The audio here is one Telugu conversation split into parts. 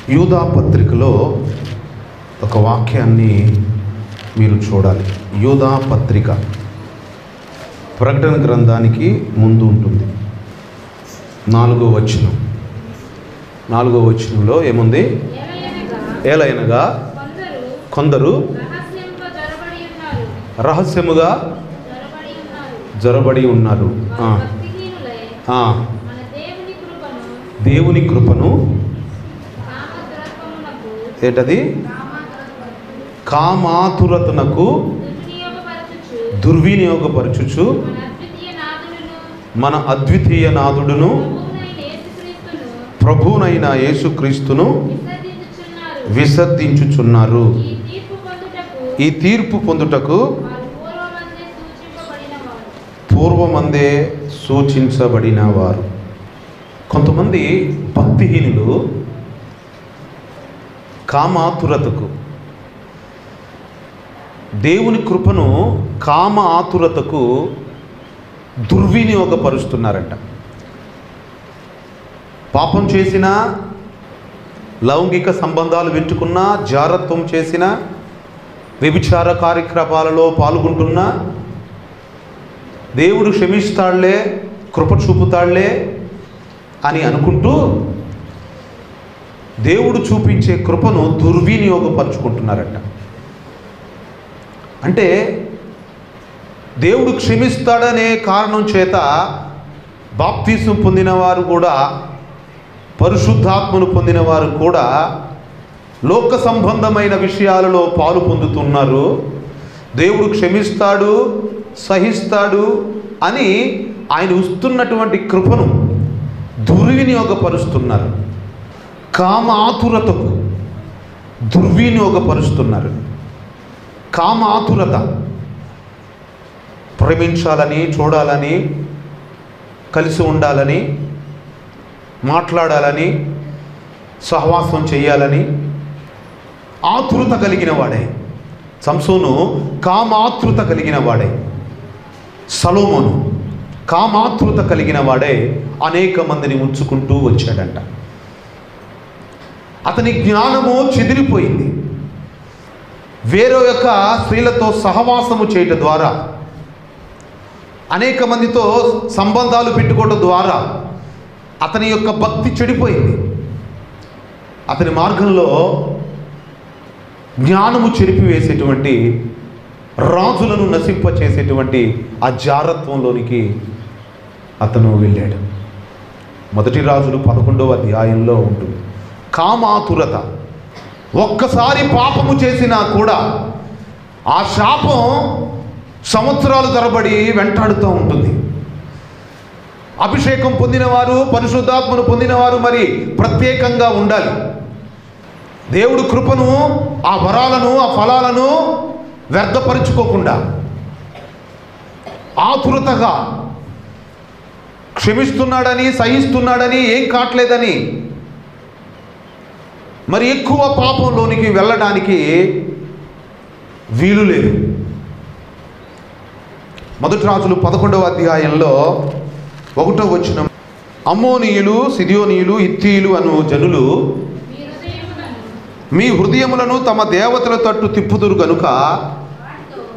యూదా పత్రికలో ఒక వాక్యాన్ని మీరు చూడాలి. యూదా పత్రిక ప్రకటన గ్రంథానికి ముందు ఉంటుంది. 4వ వచనంలో ఏముంది? ఏలయనగా కొందరు రహస్యముగా జొరబడి ఉన్నారు. దేవుని కృపను ఏంటది? కామాతురతనకు దుర్వినియోగపరచుచు మన అద్వితీయ నాథుడును ప్రభువునైన యేసుక్రీస్తును విసర్జించుచున్నారు. ఈ తీర్పు పొందుటకు పూర్వమందే సూచించబడిన వారు. కొంతమంది భక్తిహీనులు కామాతురతకు, దేవుని కృపను కామ ఆతురతకు దుర్వినియోగపరుస్తున్నారంట. పాపం చేసినా, లౌంగిక సంబంధాలు పెట్టుకున్నా, జారత్వం చేసిన, వ్యభిచార కార్యక్రమాలలో పాల్గొంటున్నా దేవుడు క్షమిస్తాడులే, కృప చూపుతాడులే అని అనుకుంటూ దేవుడు చూపించే కృపను దుర్వినియోగపరుచుకుంటున్నారట. అంటే దేవుడు క్షమిస్తాడనే కారణం చేత బాప్తీసం పొందిన వారు కూడా, పరిశుద్ధాత్మను పొందిన వారు కూడా లోక సంబంధమైన విషయాలలో పాలు పొందుతున్నారు. దేవుడు క్షమిస్తాడు, సహిస్తాడు అని ఆయన ఇస్తున్నటువంటి కృపను దుర్వినియోగపరుస్తున్నారు. కామ ఆతురతకు దుర్వినియోగపరుస్తున్నారు. కామ ఆతురత, ప్రేమించాలని, చూడాలని, కలిసి ఉండాలని, మాట్లాడాలని, సహవాసం చేయాలని ఆతురత కలిగిన వాడే. సంసోను కామాతృత కలిగిన వాడే. సొలొమోను కామాతృత కలిగిన వాడే అనేక మందిని ఉంచుకుంటూ వచ్చాడంట. అతని జ్ఞానము చెదిరిపోయింది. వేరే యొక్క స్త్రీలతో సహవాసము చేయటం ద్వారా, అనేక మందితో సంబంధాలు పెట్టుకోవడం ద్వారా అతని యొక్క భక్తి చెడిపోయింది. అతని మార్గంలో జ్ఞానము చెరిపివేసేటువంటి, రాజులను నశింపచేసేటువంటి ఆ జారత్వంలోనికి అతను వెళ్ళాడు. 1 రాజులు 11వ అధ్యాయంలో ఉంటుంది. కామాతురత. ఒక్కసారి పాపము చేసినా కూడా ఆ శాపం సంవత్సరాలు తరబడి వెంటాడుతూ ఉంటుంది. అభిషేకం పొందినవారు, పరిశుద్ధాత్మను పొందినవారు మరి ప్రత్యేకంగా ఉండాలి. దేవుడు కృపను, ఆ వరాలను, ఆ ఫలాలను వ్యర్థపరుచుకోకుండా ఆతురతగా క్షమిస్తున్నాడని, సహిస్తున్నాడని, ఏం కావట్లేదని మరి ఎక్కువ పాపంలోనికి వెళ్ళడానికి వీలు లేదు. 1 రాజులు 11వ అధ్యాయంలో 1వ వచనం, అమ్మోనీయులు, సిదోనీయులు, హిత్తీయులు అను జనులు మీ హృదయములను తమ దేవతల తట్టు తిప్పుదురు గనుక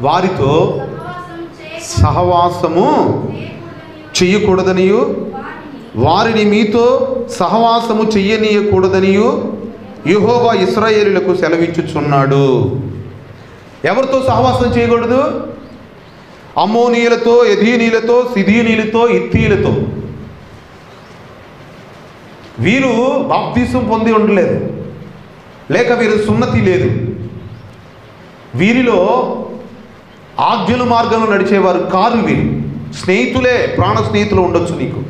వారితో సహవాసము చెయ్యకూడదనియు, వారిని మీతో సహవాసము చెయ్యనీయకూడదనియు యెహోవా ఇశ్రాయేలులకు సెలవిచ్చుచున్నాడు. ఎవరితో సహవాసం చేయకూడదు? అమ్మోనీయులతో, ఎదీనీయులతో, సిదోనీయులతో, హిత్తీయులతో. వీరు బాప్తీసం పొంది ఉండలేదు, లేక వీరు సున్నతి లేదు. వీరిలో ఆజ్ఞల మార్గంలో నడిచేవారు కారు. వీరు స్నేహితులే, ప్రాణ స్నేహితులు ఉండొచ్చు. నీకు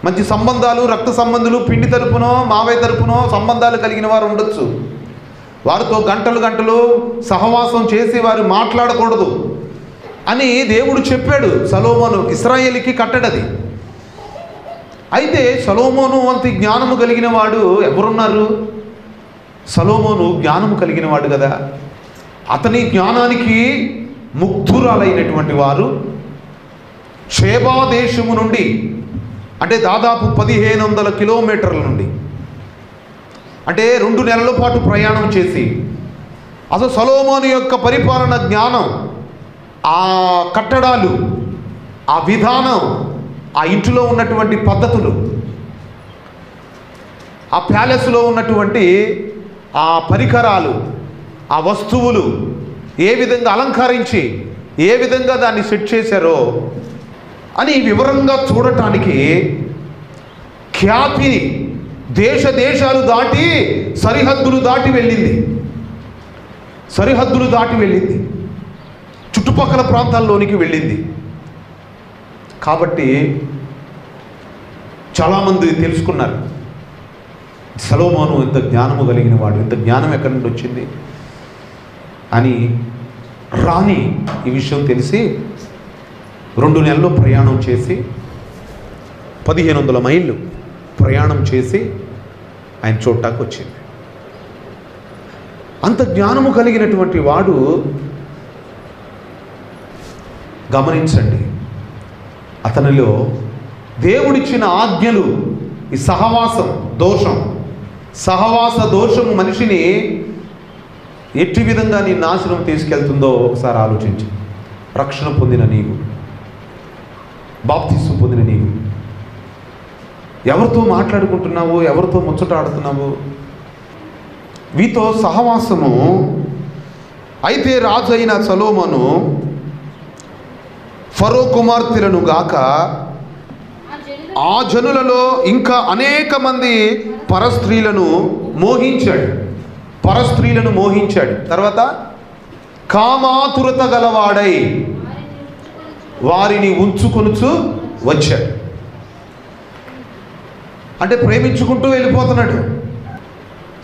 మంచి సంబంధాలు, రక్త సంబంధులు, పిండి తరపునో మావయ్య తరపునో సంబంధాలు కలిగిన వారు ఉండొచ్చు. వారితో గంటలు గంటలు సహవాసం చేసి వారు మాట్లాడకూడదు అని దేవుడు చెప్పాడు. సొలొమోను ఇశ్రాయేలుకి కట్టడది. అయితే సొలొమోను అంత జ్ఞానము కలిగిన వాడు ఎవరున్నారు? సొలొమోను జ్ఞానము కలిగిన వాడు కదా. అతని జ్ఞానానికి ముగ్ధురాలైనటువంటి వారు షేబా దేశము నుండి, అంటే దాదాపు 1500 కిలోమీటర్ల నుండి అంటే 2 నెలల పాటు ప్రయాణం చేసి అసలు సొలొమోను యొక్క పరిపాలన జ్ఞానం, ఆ కట్టడాలు, ఆ విధానం, ఆ ఇంటిలో ఉన్నటువంటి పద్ధతులు, ఆ ప్యాలెస్లో ఉన్నటువంటి ఆ పరికరాలు, ఆ వస్తువులు ఏ విధంగా అలంకరించి ఏ విధంగా దాన్ని సెట్ చేశారో అని వివరంగా చూడటానికి ఖ్యాతి దేశాలు దాటి సరిహద్దులు దాటి వెళ్ళింది. చుట్టుపక్కల ప్రాంతాల్లోనికి వెళ్ళింది. కాబట్టి చాలామంది తెలుసుకున్నారు, సొలొమోను ఎంత జ్ఞానము కలిగిన వాడు, ఎంత జ్ఞానం ఎక్కడి నుండి వచ్చింది అని రాణి ఈ విషయం తెలిసి 2 నెలలు ప్రయాణం చేసి 1500 మైళ్ళు ప్రయాణం చేసి ఆయన చూడటానికి వచ్చింది. అంత జ్ఞానము కలిగినటువంటి వాడు, గమనించండి, అతనిలో దేవుడిచ్చిన ఆజ్ఞలు, ఈ సహవాస దోషము మనిషిని ఎట్టి విధంగా నీ నాశనం తీసుకెళ్తుందో ఒకసారి ఆలోచించు. రక్షణ పొందిన నీవు, బాప్తిస్మం పొందిన నీవు ఎవరితో మాట్లాడుకుంటున్నావు, ఎవరితో ముచ్చటాడుతున్నావు? వీతో సహవాసము. అయితే రాజు అయిన సొలొమోను ఫరో కుమార్తెలను గాక ఆ జనులలో ఇంకా అనేక మంది పరస్త్రీలను మోహించాడు. తర్వాత కామాతురత గలవాడై వారిని ఉంచుకొనుచు వచ్చాడు. అంటే ప్రేమించుకుంటూ వెళ్ళిపోతున్నాడు.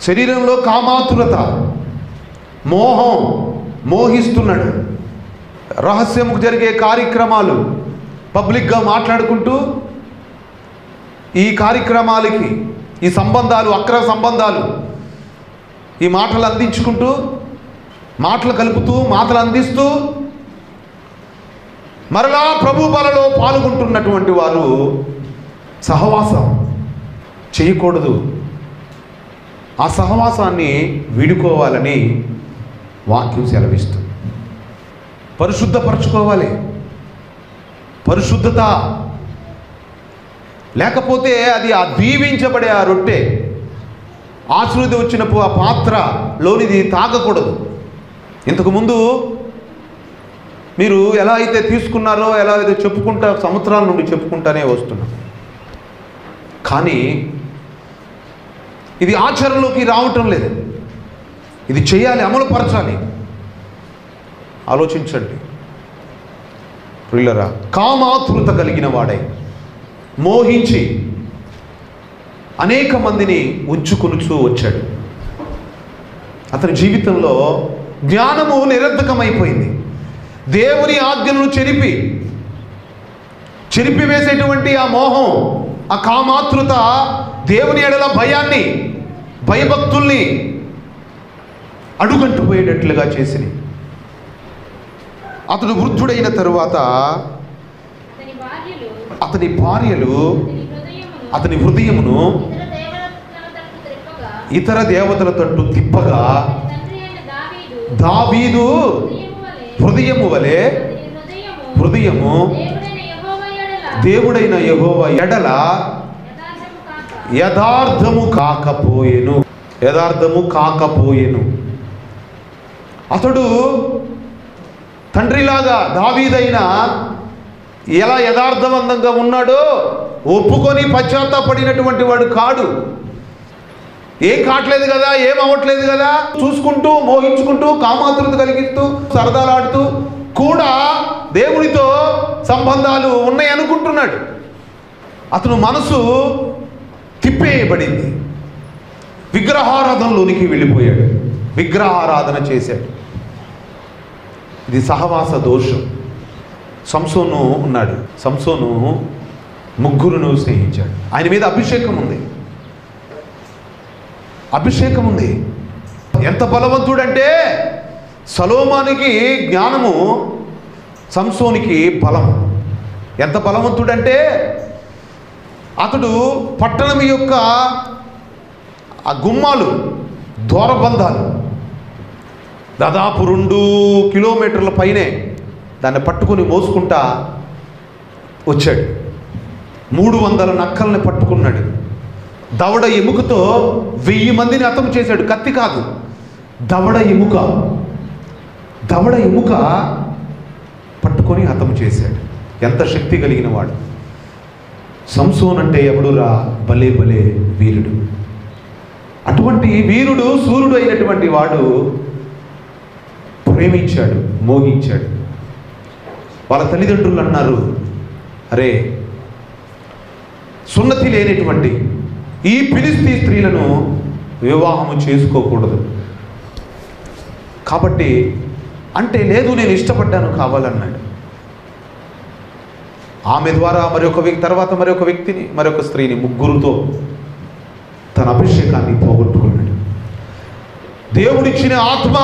శరీరంలో కామాతురత, మోహిస్తున్నాడు. రహస్యముకు జరిగే కార్యక్రమాలు పబ్లిక్గా మాట్లాడుకుంటూ, ఈ కార్యక్రమాలకి ఈ సంబంధాలు, అక్రమ సంబంధాలు, ఈ మాటలు అందించుకుంటూ, మాటలు కలుపుతూ, మాటలు అందిస్తూ మరలా ప్రభు బలలో పాల్గొంటున్నటువంటి వారు సహవాసం చేయకూడదు. ఆ సహవాసాన్ని వీడుకోవాలని వాక్యం సెలవిస్తుంది. పరిశుద్ధపరచుకోవాలి. పరిశుద్ధత లేకపోతే అది ఆ దీవించబడే ఆ రొట్టె, ఆశీర్వాదం వచ్చినప్పుడు ఆ పాత్రలోనిది తాగకూడదు. ఇంతకుముందు మీరు ఎలా అయితే తీసుకున్నారో, ఎలా అయితే చెప్పుకుంటా, సంవత్సరాల నుండి చెప్పుకుంటానే వస్తున్నాం. కానీ ఇది ఆచరణలోకి రావటం లేదు. ఇది చేయాలి, అమలుపరచాలి. ఆలోచించండి ప్రియులరా. కామాతురత కలిగిన వాడై మోహించి అనేక మందిని ఉంచుకొనుచూ వచ్చాడు. అతని జీవితంలో జ్ఞానము నిరర్ధకమైపోయింది. దేవుని ఆజ్ఞలను చెరిపివేసేటువంటి ఆ మోహం, ఆ కామాతృత దేవుని ఎడల భయాన్ని, భయభక్తుల్ని అడుగంటుపోయేటట్లుగా చేసింది. అతడు వృద్ధుడైన తరువాత అతని భార్యలు అతని హృదయమును ఇతర దేవతల తట్టు తిప్పగా దావీదు హృదయము దేవుడైన యెహోవా ఎడల యథార్థము కాకపోయెను. అతడు తండ్రిలాగా దావీదైన ఎలా యథార్థవంతంగా ఉన్నాడో ఒప్పుకొని పశ్చాత్తాపడినటువంటి వాడు కాడు. ఏం కావట్లేదు కదా, ఏం అవ్వట్లేదు కదా, చూసుకుంటూ, మోహించుకుంటూ, కామాతురత కలిగిస్తూ, సరదాలాడుతూ కూడా దేవునితో సంబంధాలు ఉన్నాయి అనుకుంటున్నాడు. అతను మనసు తిప్పేయబడింది. విగ్రహారాధనలోనికి వెళ్ళిపోయాడు. విగ్రహారాధన చేశాడు. ఇది సహవాస దోషం. సంసోను ఉన్నాడు. సంసోను ముగ్గురును స్నేహించాడు. ఆయన మీద అభిషేకం ఉంది. ఎంత బలవంతుడంటే సొలొమోనుకి జ్ఞానము, సంసోనికి బలము. ఎంత బలవంతుడంటే అతడు పట్టణం యొక్క ఆ గుమ్మాలు దూరబంధాలు దాదాపు 2 కిలోమీటర్ల పైనే దాన్ని పట్టుకుని మోసుకుంటా వచ్చాడు. 300 నక్కల్ని పట్టుకున్నాడు. దవడ ఎముకతో 1000 మందిని హతం చేశాడు. కత్తి కాదు, దవడ ఎముక పట్టుకొని హతం చేశాడు. ఎంత శక్తి కలిగిన వాడు! సంసోన్ అంటే ఎవడురా? భలే భలే వీరుడు. అటువంటి వీరుడు, సూర్యుడు అయినటువంటి వాడు ప్రేమించాడు, మోగించాడు. వాళ్ళ తల్లిదండ్రులు అన్నారు, అరే సున్నతి లేనటువంటి ఈ ఫిలిస్తీ స్త్రీలను వివాహము చేసుకోకూడదు. కాబట్టి అంటే లేదు, నేను ఇష్టపడ్డాను కావాలన్నాడు. ఆమె ద్వారా మరొక వ్యక్తి, తర్వాత మరొక వ్యక్తిని, మరొక స్త్రీని, 3తో తన అభిషేకాన్ని పోగొట్టుకున్నాడు. దేవుడిచ్చిన ఆత్మ,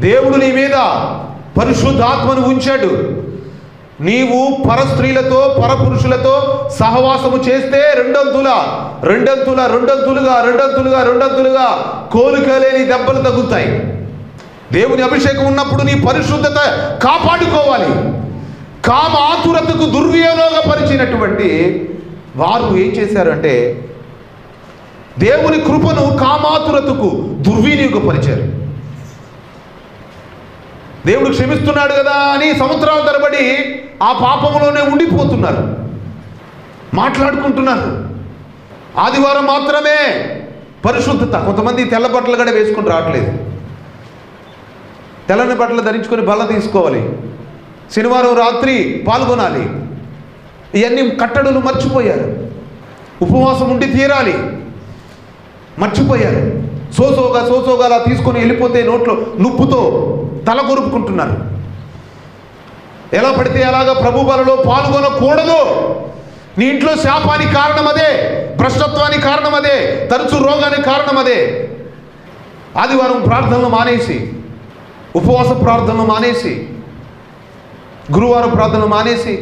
దేవుడు నీ మీద పరిశుద్ధాత్మను ఉంచాడు. నీవు పరస్త్రీలతో పరపురుషులతో సహవాసము చేస్తే రెండంతులుగా కోలుకలేని దెబ్బలు తగులుతాయి. దేవుని అభిషేకం ఉన్నప్పుడు నీ పరిశుద్ధత కాపాడుకోవాలి. కామ ఆతురతకు దుర్వినియోగపరిచినటువంటి వారు ఏం చేశారంటే దేవుని కృపను కామాతురతకు దుర్వినియోగపరిచారు. దేవుడు క్షమిస్తున్నాడు కదా అని సంవత్సరాల తరబడి ఆ పాపంలోనే ఉండిపోతున్నారు, మాట్లాడుకుంటున్నారు. ఆదివారం మాత్రమే పరిశుద్ధత. కొంతమంది తెల్ల బట్టలు కూడా వేసుకొని రావట్లేదు. తెల్లని బట్టలు ధరించుకొని బల్ల తీసుకోవాలి. శనివారం రాత్రి పాల్గొనాలి. ఇవన్నీ కట్టడులు మర్చిపోయారు. ఉపవాసం ఉండి తీరాలి, మర్చిపోయారు. సోసోగా అలా తీసుకొని వెళ్ళిపోతే నోట్లో నుప్పుతో తల కొరుపుకుంటున్నారు. ఎలా పడితే అలాగా ప్రభు బలలో పాల్గొనకూడదు. నీ ఇంట్లో శాపానికి కారణం అదే, భ్రష్టత్వానికి కారణం అదే, తరచు రోగానికి కారణం అదే. ఆదివారం ప్రార్థనలు మానేసి, ఉపవాస ప్రార్థనలు మానేసి, గురువారం ప్రార్థనలు మానేసి,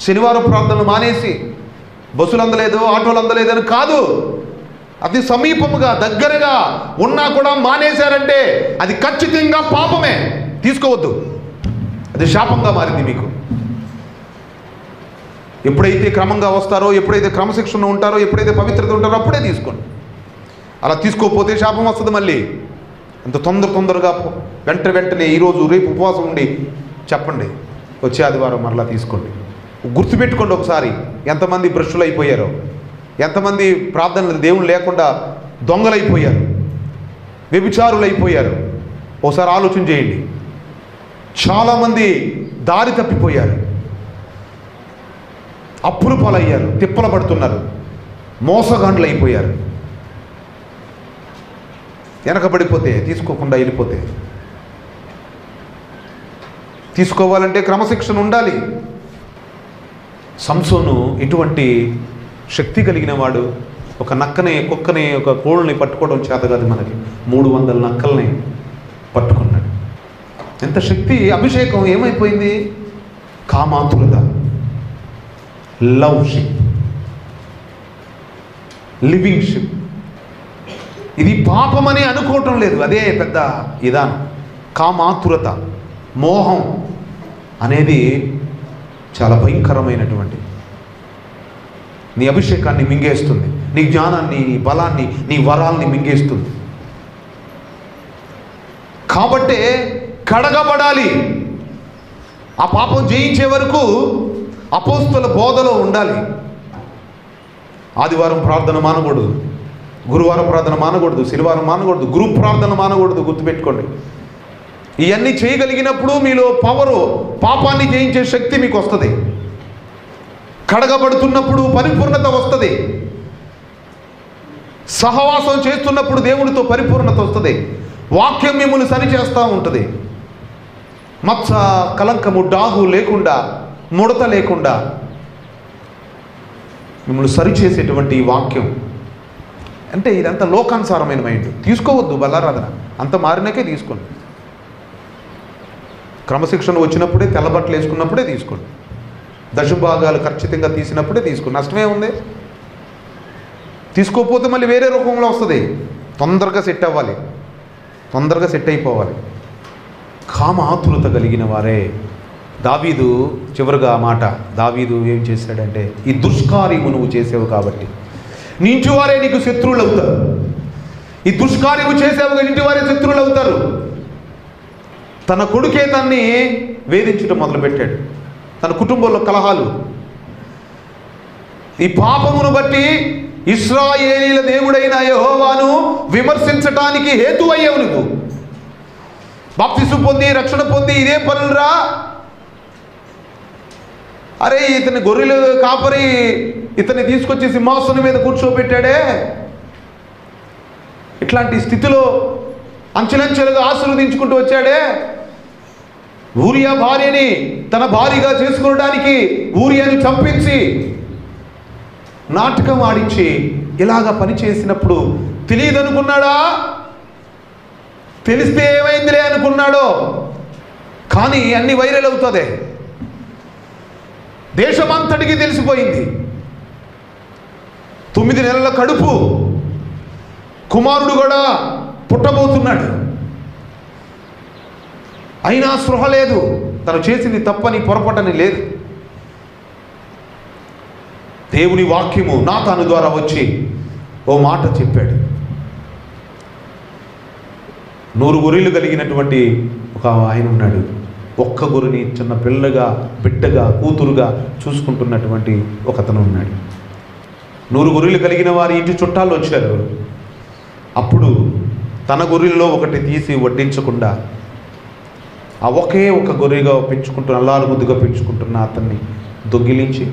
శనివారం ప్రార్థనలు మానేసి, బస్సులు అందలేదు, ఆటోలు అందలేదని కాదు, అతి సమీపముగా దగ్గరగా ఉన్నా కూడా మానేశారంటే అది ఖచ్చితంగా పాపమే. తీసుకోవద్దు, అది శాపంగా మారింది మీకు. ఎప్పుడైతే క్రమంగా వస్తారో, ఎప్పుడైతే క్రమశిక్షణ ఉంటారో, ఎప్పుడైతే పవిత్రత ఉంటారో అప్పుడే తీసుకోండి. అలా తీసుకోకపోతే శాపం వస్తుంది మళ్ళీ. అంత తొందరగా వెంటనే ఈరోజు రేపు ఉపవాసం ఉండి చెప్పండి, వచ్చే ఆదివారం మరలా తీసుకోండి. గుర్తుపెట్టుకోండి ఒకసారి ఎంతమంది భ్రష్టులు అయిపోయారో, ఎంతమంది ప్రార్థనలు దేవుడు లేకుండా దొంగలైపోయారు, వ్యభిచారులు అయిపోయారు. ఒకసారి ఆలోచన చేయండి. చాలామంది దారి తప్పిపోయారు, అప్పులు పాలయ్యారు, తిప్పలు పడుతున్నారు, మోసగాండ్లు అయిపోయారు. వెనకబడిపోతే, తీసుకోకుండా వెళ్ళిపోతే. తీసుకోవాలంటే క్రమశిక్షణ ఉండాలి. సంసోను ఇటువంటి శక్తి కలిగిన వాడు. ఒక నక్కని, కుక్కని, ఒక కోళ్ళని పట్టుకోవడం చేత కాదు మనకి, 300 నక్కల్ని పట్టుకున్నాడు. ఎంత శక్తి! అభిషేకం ఏమైపోయింది? కామాతురత, లవ్ షిప్, లివింగ్ షిప్. ఇది పాపమని అనుకోవటం లేదు, అదే పెద్ద విధానం. కామాతురత, మోహం అనేది చాలా భయంకరమైనటువంటి, నీ అభిషేకాన్ని మింగేస్తుంది, నీ జ్ఞానాన్ని, నీ బలాన్ని, నీ వరాల్ని మింగేస్తుంది. కాబట్టే కడగబడాలి. ఆ పాపం జయించే వరకు అపోస్తల బోధలో ఉండాలి. ఆదివారం ప్రార్థన మానకూడదు, గురువారం ప్రార్థన మానకూడదు, శనివారం మానకూడదు, గ్రూప్ ప్రార్థన మానకూడదు. గుర్తుపెట్టుకోండి. ఇవన్నీ చేయగలిగినప్పుడు మీలో పవరు, పాపాన్ని జయించే శక్తి మీకు వస్తుంది. కడగబడుతున్నప్పుడు పరిపూర్ణత వస్తుంది. సహవాసం చేస్తున్నప్పుడు దేవునితో పరిపూర్ణత వస్తుంది. వాక్యం మిమ్మల్ని సరిచేస్తూ ఉంటుంది. మత్స, కలంకము, డాగు లేకుండా, ముడత లేకుండా మిమ్మల్ని సరిచేసేటువంటి వాక్యం. అంటే ఇదంతా లోకానుసారమైన మైండ్. తీసుకోవద్దు బలారాధన, అంత మారినాకే తీసుకోండి. క్రమశిక్షణ వచ్చినప్పుడే, తెల్లబట్టలు వేసుకున్నప్పుడే తీసుకోండి. దశభాగాలు ఖచ్చితంగా తీసినప్పుడే తీసుకోండి. నష్టమే ఉంది. తీసుకోకపోతే మళ్ళీ వేరే రూపంలో వస్తుంది. తొందరగా సెట్ అవ్వాలి, తొందరగా సెట్ అయిపోవాలి. కామాతురత కలిగిన వారే. దావీదు చివరిగా ఆ మాట, దావీదు ఏం చేశాడంటే, ఈ దుష్కార్యము నువ్వు చేసావు కాబట్టి నీ ఇంటి వారే నీకు శత్రువులు అవుతారు. ఈ దుష్కార్యము చేసావు ఇంటి వారే శత్రువులు అవుతారు. తన కొడుకే తన్ని వేధించడం మొదలుపెట్టాడు. తన కుటుంబంలో కలహాలు. ఈ పాపమును బట్టి ఇశ్రాయేలీల దేవుడైన యెహోవాను విమర్శించటానికి హేతు అయ్యావు నువ్వు. బాప్తిసం పొంది రక్షణ పొంది ఇదే పనులురా. అరే ఇతని గొర్రెలు కాపరి ఇతన్ని తీసుకొచ్చి సింహాసనం మీద కూర్చోబెట్టాడే. ఇట్లాంటి స్థితిలో అంచెలంచెలుగా ఆశీర్వదించుకుంటూ వచ్చాడే. ఊరియా భార్యని తన భార్యగా చేసుకోవడానికి ఊరియాని చంపించి నాటకం ఆడించి ఇలాగా పని చేసినప్పుడు తెలియదు అనుకున్నాడా? తెలిస్తే ఏమైందిలే అనుకున్నాడో. కానీ అన్ని వైరల్ అవుతుంది. దేశమంతటికి తెలిసిపోయింది. 9 నెలల కడుపు, కుమారుడు కూడా పుట్టబోతున్నాడు. అయినా స్పృహ లేదు. తను చేసింది తప్పని పొరపాటని లేదు. దేవుని వాక్యము నాతాను ద్వారా వచ్చి ఓ మాట చెప్పాడు. 100 గొర్రెలు కలిగినటువంటి ఒక ఆయన ఉన్నాడు. ఒక్క గొర్రెని చిన్న పిల్లగా, బిడ్డగా, కూతురుగా చూసుకుంటున్నటువంటి ఒకతను ఉన్నాడు. 100 గొర్రెలు కలిగిన వారి ఇంటి చుట్టాలు వచ్చారు. అప్పుడు తన గొర్రెల్లో ఒకటి తీసి వడ్డించకుండా ఆ ఒకే ఒక గొర్రెగా పెంచుకుంటున్న, అల్లారు ముద్దుగా పెంచుకుంటున్న అతన్ని దొంగిలించి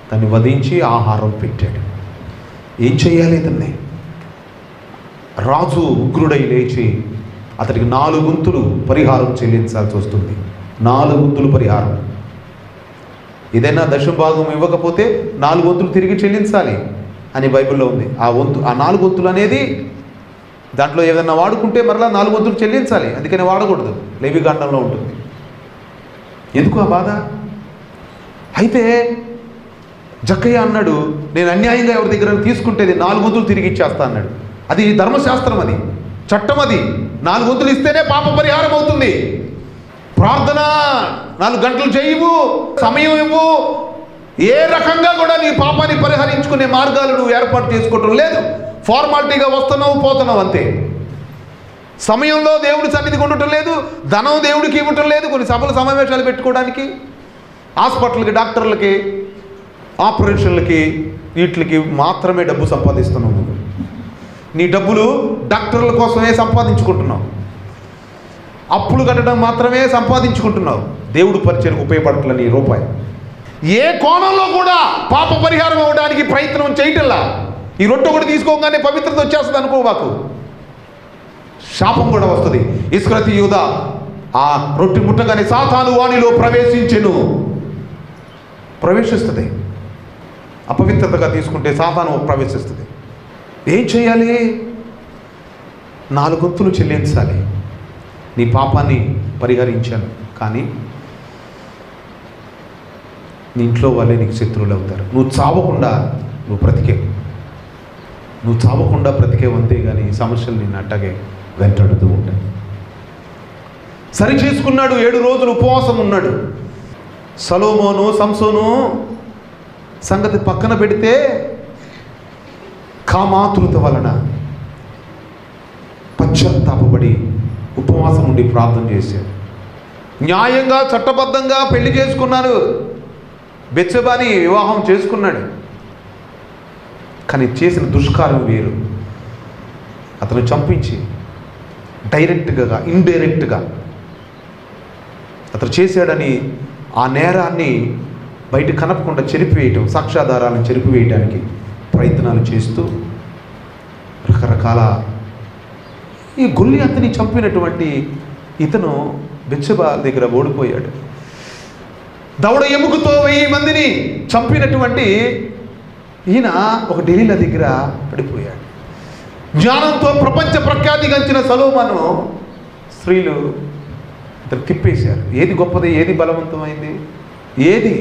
దాన్ని వధించి ఆహారం పెట్టాడు. ఏం చేయాలి ఇతన్ని? రాజు ఉగ్రుడై లేచి అతడికి 4 గుంతులు పరిహారం చెల్లించాల్సి వస్తుంది. 4 గుంతులు పరిహారం. ఏదైనా దశభాగం ఇవ్వకపోతే 4 వంతులు తిరిగి చెల్లించాలి అని బైబిల్లో ఉంది. ఆ 4 వంతులు అనేది దాంట్లో ఏదైనా వాడుకుంటే మరలా 4 వంతులు చెల్లించాలి. అందుకని వాడకూడదు. లేవికాండంలో ఉంటుంది. ఎందుకు ఆ బాధ? అయితే జక్కయ్య అన్నాడు, నేను అన్యాయంగా ఎవరి దగ్గర తీసుకుంటే 4 వంతులు తిరిగి ఇచ్చేస్తా అన్నాడు. అది ధర్మశాస్త్రం, అది చట్టం. అది 4 వంతులు ఇస్తేనే పాప పరిహారం అవుతుంది. ప్రార్థన 4 గంటలు చేయవు, సమయం ఇవ్వు, ఏ రకంగా కూడా నీ పాపాన్ని పరిహరించుకునే మార్గాలు నువ్వు ఏర్పాటు చేసుకోవటం లేదు. ఫార్మాలిటీగా వస్తున్నావు, పోతున్నావు అంతే. సమయంలో దేవుడి సన్నిధికి ఉండటం లేదు, ధనం దేవుడికి ఇవ్వటం లేదు. కొన్ని సభలు సమావేశాలు పెట్టుకోవడానికి, హాస్పిటల్కి, డాక్టర్లకి, ఆపరేషన్లకి, వీటికి మాత్రమే డబ్బు సంపాదిస్తున్నావు. నీ డబ్బులు డాక్టర్ల కోసమే సంపాదించుకుంటున్నావు. అప్పులు కట్టడం మాత్రమే సంపాదించుకుంటున్నావు. దేవుడు పరిచయకు ఉపయోగపడట్ల నీ రూపాయి. ఏ కోణంలో కూడా పాప పరిహారం అవ్వడానికి ప్రయత్నం చేయటల్లా. ఈ రొట్టె కూడా తీసుకోగానే పవిత్రత వచ్చేస్తుంది అనుకో, మాకు శాపం కూడా వస్తుంది. ఇస్కరియోతు యూదా ఆ రొట్టె ముట్టగానే సాతాను వానిలో ప్రవేశిస్తుంది. అపవిత్రతగా తీసుకుంటే సాతాను ప్రవేశిస్తుంది. ఏం చేయాలి? 4 వంతులు చెల్లించాలి. నీ పాపాన్ని పరిహరించాను, కానీ నీ ఇంట్లో వాళ్ళే నీకు శత్రువులు అవుతారు. నువ్వు చావకుండా బ్రతికేవు అంతే. కానీ సమస్యలు నిన్ను అట్టగే వెంటాడుతూ ఉంటాయి. సరి చేసుకున్నాడు. 7 రోజులు ఉపవాసం ఉన్నాడు. సొలొమోను, సంసోను సంగతి పక్కన పెడితే కామాతురత వలన పశ్చాత్తాపపడి ఉపవాసం ఉండి ప్రార్థన చేశాడు. న్యాయంగా, చట్టబద్ధంగా పెళ్లి చేసుకున్నాడు. బెత్షెబాని వివాహం చేసుకున్నాడు. కానీ చేసిన దుష్కార్యం వేరు. అతను చంపించి డైరెక్ట్గా, ఇండైరెక్ట్గా అతను చేశాడని ఆ నేరాన్ని బయట కనపకుండా చెరిపివేయటం, సాక్ష్యాధారాలను చెరిపివేయడానికి ప్రయత్నాలు చేస్తూ రకరకాల ఈ గొల్లియాతుని చంపినటువంటి ఇతను బెత్షెబా దగ్గర ఓడిపోయాడు. దవడ ఎముకతో 1000 మందిని చంపినటువంటి ఈయన ఒక డెలీలా దగ్గర పడిపోయాడు. జ్ఞానంతో ప్రపంచ ప్రఖ్యాతిగాంచిన సొలొమోను స్త్రీలు ఇతను తిప్పేశారు. ఏది గొప్పది, ఏది బలవంతమైంది, ఏది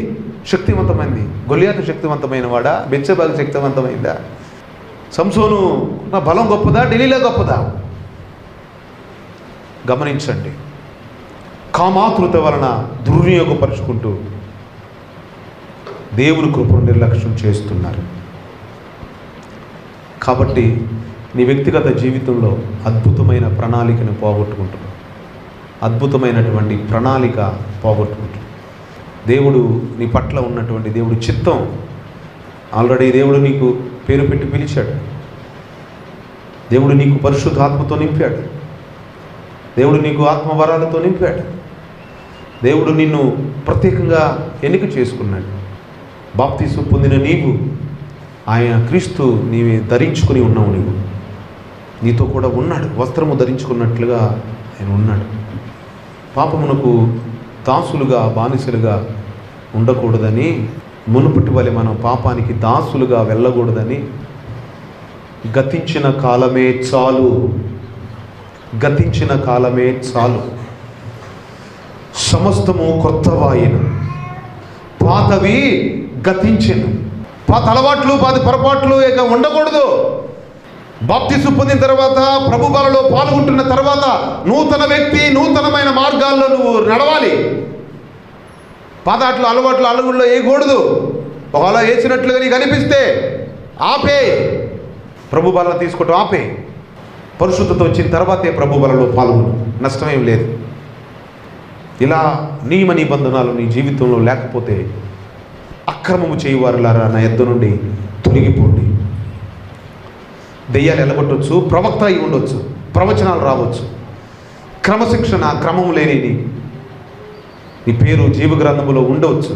శక్తివంతమైంది? గొల్లియాతు శక్తివంతమైన వాడా? బెత్షెబా శక్తివంతమైందా? సంసోను నా బలం గొప్పదా, ఢిల్లీలో గొప్పదా? గమనించండి. కామాతృత వలన దుర్వినియోగపరుచుకుంటూ దేవుని కృపను నిర్లక్ష్యం చేస్తున్నారు. కాబట్టి నీ వ్యక్తిగత జీవితంలో అద్భుతమైన ప్రణాళికను పోగొట్టుకుంటున్నావు. అద్భుతమైనటువంటి ప్రణాళిక పోగొట్టుకుంటున్నావు. దేవుడు నీ పట్ల ఉన్నటువంటి దేవుడు చిత్తం ఆల్రెడీ దేవుడు నీకు పేరు పెట్టి పిలిచాడు. దేవుడు నీకు పరిశుద్ధాత్మతో నింపాడు. దేవుడు నీకు ఆత్మవరాలతో నింపాడు. దేవుడు నిన్ను ప్రత్యేకంగా ఎన్నిక చేసుకున్నాడు. బాప్తీసు పొందిన నీవు ఆయన క్రీస్తు నీవి ధరించుకుని ఉన్నావు. నీతో కూడా ఉన్నాడు. వస్త్రము ధరించుకున్నట్లుగా ఆయన ఉన్నాడు. పాపమునకు దాసులుగా బానిసలుగా ఉండకూడదని, మునుపటి వలె మనం పాపానికి దాసులుగా వెళ్ళకూడదని, గతించిన కాలమే చాలు, గతించిన కాలమే చాలు, సమస్తము కొత్తవాయెను, పాతవి గతించెను. పాత అలవాట్లు, పాత పొరపాట్లు ఇక ఉండకూడదు. బాప్తిస్ము పొందిన తర్వాత, ప్రభు బలలో పాల్గొంటున్న తర్వాత నూతన వ్యక్తి, నూతనమైన మార్గాల్లో నువ్వు నడవాలి. పాత అలవాట్లు అలుగుల్లో వేయకూడదు. ఒకవేళ వేసినట్లుగా నీకు అనిపిస్తే ఆపే, ప్రభు బలను తీసుకోవటం ఆపే. పరిశుద్ధత వచ్చిన తర్వాతే ప్రభు బలలో పాల్గొను, నష్టమేం లేదు. ఇలా నియమ నిబంధనలు నీ జీవితంలో లేకపోతే అక్రమము చేయువారులారా నా యొద్ద నుండి తొలగిపోండి. దెయ్యాలు ఎలగొట్టవచ్చు, ప్రవక్త అయి ఉండొచ్చు, ప్రవచనాలు రావచ్చు, క్రమశిక్షణ క్రమము లేని నీ పేరు జీవగ్రంథములో ఉండవచ్చు.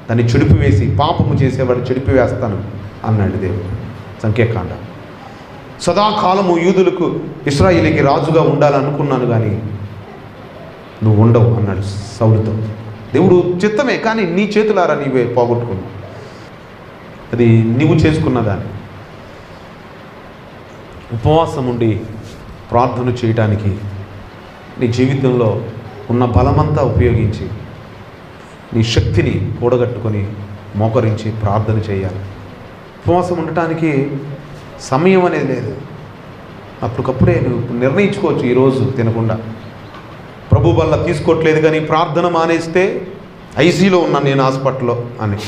దాన్ని చెడిపివేసి పాపము చేసేవాడు చెడిపివేస్తాను అన్నాడు దేవుడు. సంఖ్యాకాండ. సదాకాలము యూదులకు ఇశ్రాయేలుకి రాజుగా ఉండాలనుకున్నాను కానీ నువ్వు ఉండవు అన్నాడు సౌలుతో. దేవుడు చిత్తమే, కానీ నీ చేతులారా నీవే పోగొట్టుకున్నావు. అది నీవు చేసుకున్నదాన్ని. ఉపవాసం ఉండి ప్రార్థన చేయటానికి నీ జీవితంలో ఉన్న బలమంతా ఉపయోగించి నీ శక్తిని కూడగట్టుకొని మోకరించి ప్రార్థన చేయాలి. ఉపవాసం ఉండటానికి సమయం అనేది లేదు. అప్పటికప్పుడే నువ్వు నిర్ణయించుకోవచ్చు, ఈరోజు తినకుండా. ప్రభు వల్ల తీసుకోవట్లేదు కానీ ప్రార్థన మానేస్తే ఐసీలో ఉన్నాను నేను హాస్పిటల్లో అని.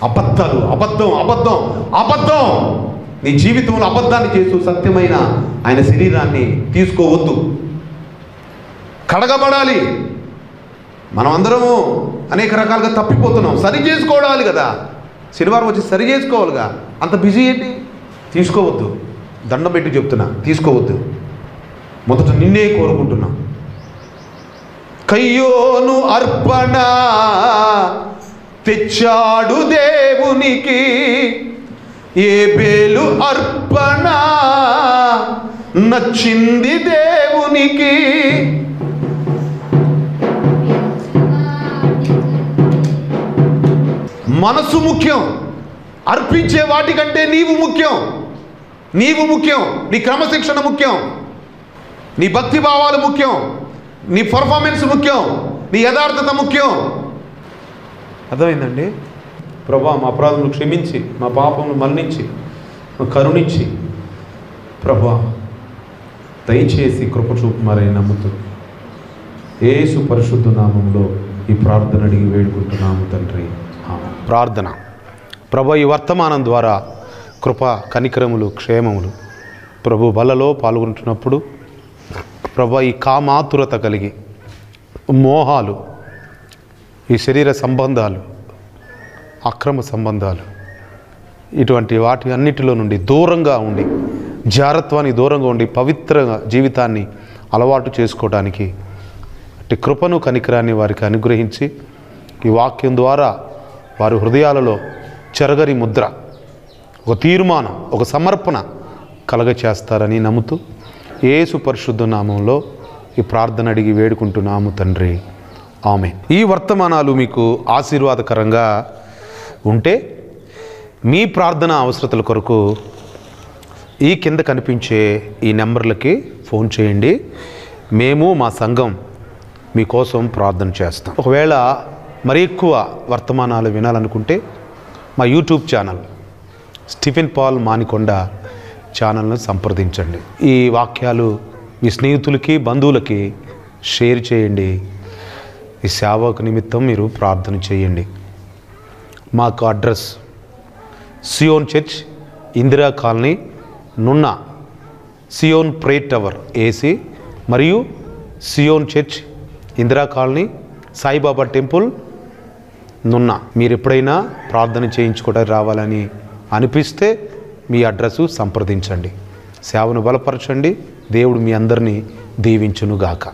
అబద్ధాలు, అబద్ధం, అబద్ధం, అబద్ధం. నీ జీవితంలో అబద్ధాన్ని చేస్తూ సత్యమైన ఆయన శరీరాన్ని తీసుకోవద్దు. కడగబడాలి. మనం అందరము అనేక రకాలుగా తప్పిపోతున్నాం. సరి చేసుకోవాలి కదా, శనివారం వచ్చి సరి చేసుకోవాలిగా. అంత బిజీ ఏంటి? తీసుకోవద్దు. దండం పెట్టి చెప్తున్నా, తీసుకోవద్దు. మొదట నిన్నే కోరుకుంటున్నా. కయ్యోను అర్పణ తెచ్చాడు దేవునికి, ఏబేలు అర్పణ నచ్చింది దేవునికి. మనసు ముఖ్యం, అర్పించే వాటికంటే నీవు ముఖ్యం. నీవు ముఖ్యం, నీ క్రమశిక్షణ ముఖ్యం, నీ భక్తి భావాలు ముఖ్యం, నీ పర్ఫార్మెన్స్ ముఖ్యం, నీ యథార్థత ముఖ్యం. అర్థమైందండి? ప్రభా, మా అపరాధములు క్షమించి, మా పాపములు మన్నించి, కరుణించి, ప్రభా దయచేసి కృప చూపుమారని నమ్ముతూ యేసు పరిశుద్ధ నామంలో ఈ ప్రార్థన అడిగి వేడుకుంటున్నాము తండ్రి. ప్రార్థన. ప్రభు, ఈ వర్తమానం ద్వారా కృప, కనికరములు, క్షేమములు ప్రభు బలలో పాల్గొంటున్నప్పుడు ప్రభు ఈ కామాతురత కలిగి మోహాలు, ఈ శరీర సంబంధాలు, అక్రమ సంబంధాలు, ఇటువంటి వాటి అన్నిటిలో నుండి దూరంగా ఉండి, జారత్వానికి దూరంగా ఉండి పవిత్ర జీవితాన్ని అలవాటు చేసుకోవడానికి అట్టి కృపను, కనికరాన్ని వారికి అనుగ్రహించి ఈ వాక్యం ద్వారా వారి హృదయాలలో చెరగని ముద్ర, ఒక తీర్మానం, ఒక సమర్పణ కలగచేస్తారని నమ్ముతూ యేసు పరిశుద్ధ నామంలో ఈ ప్రార్థన అడిగి వేడుకుంటున్నాము తండ్రి. ఆమేన్. ఈ వర్తమానాలు మీకు ఆశీర్వాదకరంగా ఉంటే మీ ప్రార్థన అవసరతల కొరకు ఈ కింద కనిపించే ఈ నెంబర్లకి ఫోన్ చేయండి. మేము, మా సంఘం మీకోసం ప్రార్థన చేస్తాం. ఒకవేళ మరి ఎక్కువ వర్తమానాలు వినాలనుకుంటే మా YouTube channel Stephen Paul Manikonda ఛానల్ను సంప్రదించండి. ఈ వాక్యాలు మీ స్నేహితులకి బంధువులకి షేర్ చేయండి. ఈ సేవకు నిమిత్తం మీరు ప్రార్థన చేయండి. మాకు address Zion church, Indira colony, Nunna, Zion prayer tower AC మరియు Zion church, Indira colony, Saibaba temple, Nunna. మీరు ఎప్పుడైనా ప్రార్థన చేయించుకోవడానికి రావాలని అనిపిస్తే మీ అడ్రస్సు సంప్రదించండి. సేవను బలపరచండి. దేవుడు మీ అందరినీ దీవించునుగాక.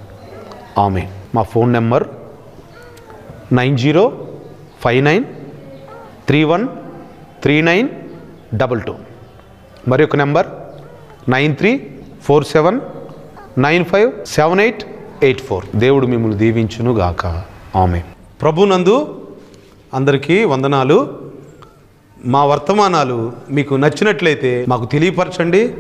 ఆమేన్. మా ఫోన్ నెంబర్ 9059313922. మరి ఒక నెంబర్ 9347957884. దేవుడు మిమ్మల్ని దీవించునుగాక. ఆమేన్. ప్రభునందు అందరికీ వందనాలు. మా వర్తమానాలు మీకు నచ్చినట్లయితే మాకు తెలియపరచండి.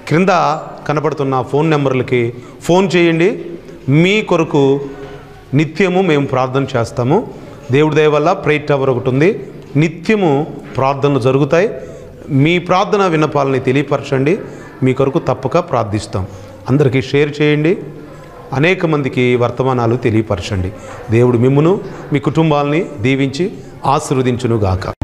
క్రింద కనపడుతున్న ఫోన్ నెంబర్లకి ఫోన్ చేయండి. మీ కొరకు నిత్యము మేము ప్రార్థన చేస్తాము. దేవుడి దయ వల్ల ప్రేయర్ టవర్ ఒకటి ఉంది. నిత్యము ప్రార్థనలు జరుగుతాయి. మీ ప్రార్థన విన్నపాలని తెలియపరచండి. మీ కొరకు తప్పక ప్రార్థిస్తాం. అందరికీ షేర్ చేయండి. అనేక మందికి వర్తమానాలు తెలియపరచండి. దేవుడు మిమ్మును మీ కుటుంబాలని దీవించి ఆశీర్వదించునుగాక.